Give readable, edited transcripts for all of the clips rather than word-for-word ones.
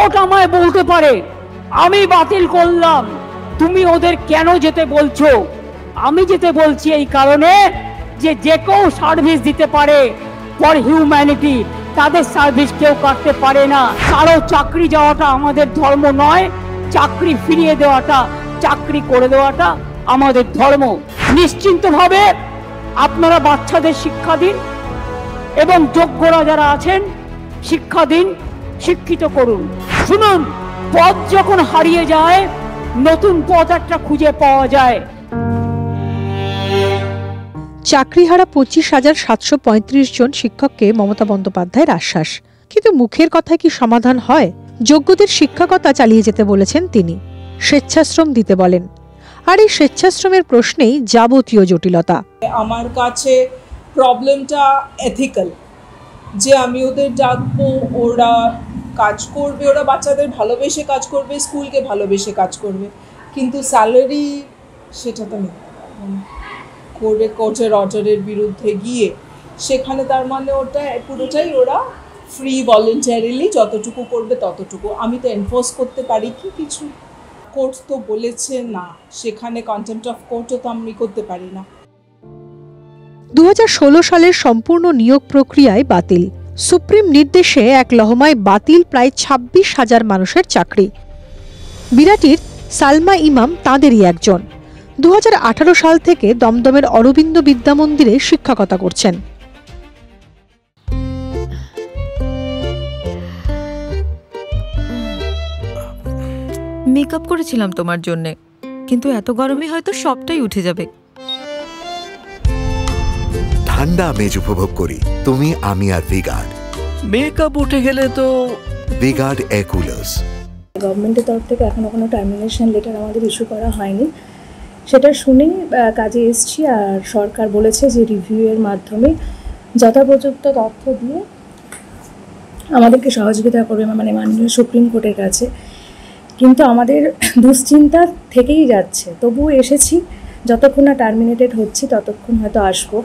Court আমায় বলতে পারে আমি বাতিল করলাম, তুমি ওদের কেন যেতে বলছো? আমি যেতে বলছি এই কারণে যে যে কেউ সার্ভিস দিতে পারে ফর হিউম্যানিটি, তাদের সার্ভিস কেউ কাটতে পারে না। কারো চাকরি যাওয়াটা আমাদের ধর্ম নয়, চাকরি ফিরিয়ে দেওয়াটা, চাকরি করে দেওয়াটা আমাদের ধর্ম। নিশ্চিন্তভাবে আপনারা বাচ্চাদের শিক্ষা দিন এবং যোগ্যরা যারা আছেন শিক্ষা দিন, শিক্ষিত করুন। শুনুন, পথ যখন হারিয়ে যায় নতুন পথ একটা খুঁজে পাওয়া যায়। চাকরিহারা 25,735 জন শিক্ষককে মমতা বন্দ্যোপাধ্যায়ের আশ্বাস, কিন্তু মুখের কথায় কি সমাধান হয়? যোগ্যদের শিক্ষকতা চালিয়ে যেতে বলেছেন তিনি, স্বেচ্ছাশ্রম দিতে বলেন। আর এই স্বেচ্ছাশ্রমের প্রশ্নেই যাবতীয় জটিলতা। আমার কাছে প্রবলেমটা এথিক্যাল, যে আমি ওদের ডাকবো, ওরা কাজ করবে, ওরা বাচ্চাদের ভালোবেসে কাজ করবে, স্কুলকে ভালোবেসে কাজ করবে, কিন্তু স্যালারি সেটা তো নিতে পারবো না। কোর্টের অর্ডারের বিরুদ্ধে গিয়ে সেখানে তার মানে ওটা পুরোটাই ওরা ফ্রি ভলেন্টারিলি যতটুকু করবে ততটুকু। আমি তো এনফোর্স করতে পারি কি কিছু? কোর্ট তো বলেছে না, সেখানে কন্টেম্পট অফ কোর্টও তো আমি করতে পারি না। 2016 সালের সম্পূর্ণ নিয়োগ প্রক্রিয়ায় বাতিল, সুপ্রিম নির্দেশে এক লহমায় বাতিল প্রায় 26,000 মানুষের চাকরি। বিরাটির সালমা ইমাম তাঁদেরই একজন। 2018 সাল থেকে দমদমের অরবিন্দ বিদ্যা মন্দিরে শিক্ষকতা করছেন। মেকআপ করেছিলাম তোমার জন্য, কিন্তু এত গরমে হয়তো সবটাই উঠে যাবে। ঠান্ডা আমেজ উপভোগ করি তুমি, আমি আর ভিগার্ড। মেকআপ উঠে গেলে তো ভিগার্ড এয়ার কুলার্স। গভর্নমেন্টের তরফ থেকে এখনো কোনো টার্মিনেশন লেটার আমাদের ইস্যু করা হয়নি, সেটা শুনেই কাজে এসছি। আর সরকার বলেছে যে রিভিউয়ের মাধ্যমে যথাপযুক্ত তথ্য দিয়ে আমাদেরকে সহযোগিতা করবে, মানে মাননীয় সুপ্রিম কোর্টের কাছে। কিন্তু আমাদের দুশ্চিন্তা থেকেই যাচ্ছে, তবুও এসেছি। যতক্ষণ না টার্মিনেটেড হচ্ছি ততক্ষণ হয়তো আসবো,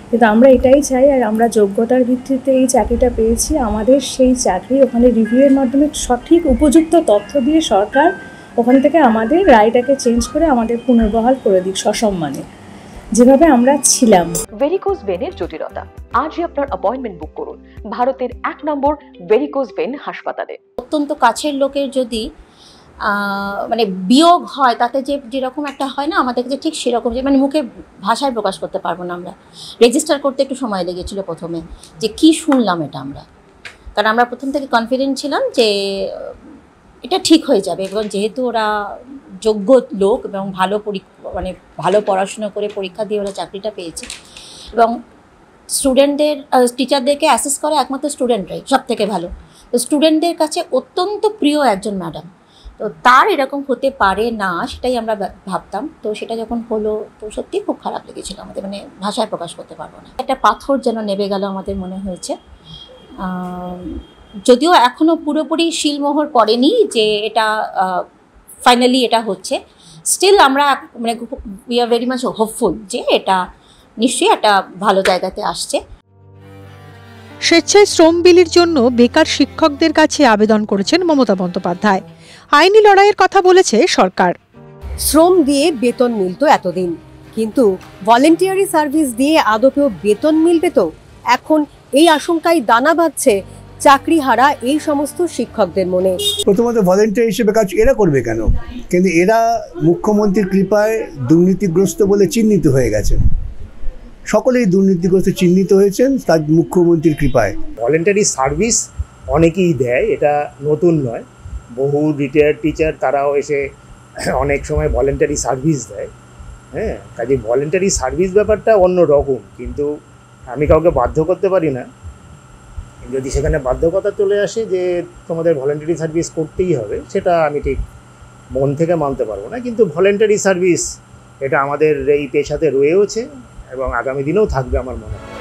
কিন্তু আমরা এটাই চাই। আর আমরা যোগ্যতার ভিত্তিতে এই চাকরিটা পেয়েছি, আমাদের সেই চাকরি ওখানে রিভিউয়ের মাধ্যমে সঠিক উপযুক্ত তথ্য দিয়ে সরকার ওখান থেকে আমাদের রায়টাকে চেঞ্জ করে আমাদের পুনর্বহাল করে দিক সসম্মানে, যেভাবে আমরা ছিলাম। ভেরিকোজ ভেনের জটিলতা, আজই আপনার অ্যাপয়েন্টমেন্ট বুক করুন ভারতের 1 নম্বর ভেরিকোজ ভেন হাসপাতালে। অত্যন্ত কাছের লোকের যদি মানে বিয়োগ হয়, তাতে যেরকম একটা হয় না আমাদের কাছে, ঠিক সেরকম, যে মানে মুখে ভাষায় প্রকাশ করতে পারবো না। আমরা রেজিস্টার করতে একটু সময় লেগেছিল প্রথমে, যে কি শুনলাম এটা আমরা, কারণ আমরা প্রথম থেকে কনফিডেন্ট ছিলাম যে এটা ঠিক হয়ে যাবে, এবং যেহেতু ওরা যোগ্য লোক এবং মানে ভালো পড়াশুনো করে পরীক্ষা দিয়ে ওরা চাকরিটা পেয়েছে, এবং স্টুডেন্টদের টিচারদেরকে অ্যাসেস করে একমাত্র স্টুডেন্টরাই সব থেকে ভালো, তো স্টুডেন্টদের কাছে অত্যন্ত প্রিয় একজন ম্যাডাম। তো তার এরকম হতে পারে না সেটাই আমরা ভাবতাম। তো সেটা যখন হলো তো সত্যি খুব খারাপ লেগেছিল আমাদের, মানে ভাষায় প্রকাশ করতে পারবো না। একটা পাথর যেন নেমে গেল আমাদের মনে হয়েছে। যদিও এখনও পুরোপুরি শিলমোহর পড়েনি যে এটা ফাইনালি এটা হচ্ছে, স্টিল আমরা মানে we are very much hopeful যে এটা নিশ্চয়ই একটা ভালো জায়গাতে আসছে। স্বেচ্ছায় শ্রম বিলির জন্য বেকার শিক্ষকদের কাছে আবেদন করেছেন মমতা বন্দ্যোপাধ্যায়। আইনি লড়াইয়ের কথা বলেছে সরকার। শ্রম দিয়ে বেতন মিলত এতদিন, কিন্তু ভলেন্টিয়ারি সার্ভিস দিয়ে আদপেও বেতন মিলবে তো? এখন এই আশঙ্কায় দানা বাঁধছে চাকরি হারা এই সমস্ত শিক্ষকদের মনে। প্রথমত ভলেন্টিয়ার হিসেবে কাজ এরা করবে কেন? কিন্তু এরা মুখ্যমন্ত্রীর কৃপায় দুর্নীতিগ্রস্ত বলে চিহ্নিত হয়ে গেছেন। সকলেই দুর্নীতিগ্রস্ত চিহ্নিত হয়েছেন তার মুখ্যমন্ত্রীর কৃপায়। ভলেন্টারি সার্ভিস অনেকেই দেয়, এটা নতুন নয়। বহু রিটায়ার্ড টিচার তারাও এসে অনেক সময় ভলেন্টারি সার্ভিস দেয়। হ্যাঁ, কাজে ভলেন্টারি সার্ভিস ব্যাপারটা অন্য রকম, কিন্তু আমি কাউকে বাধ্য করতে পারি না। যদি সেখানে বাধ্যকতা চলে আসে যে তোমাদের ভলেন্টারি সার্ভিস করতেই হবে, সেটা আমি ঠিক মন থেকে মানতে পারবো না। কিন্তু ভলেন্টারি সার্ভিস এটা আমাদের এই পেশাতে রয়েওছে এবং আগামী দিনেও থাকবে আমার মনে হয়।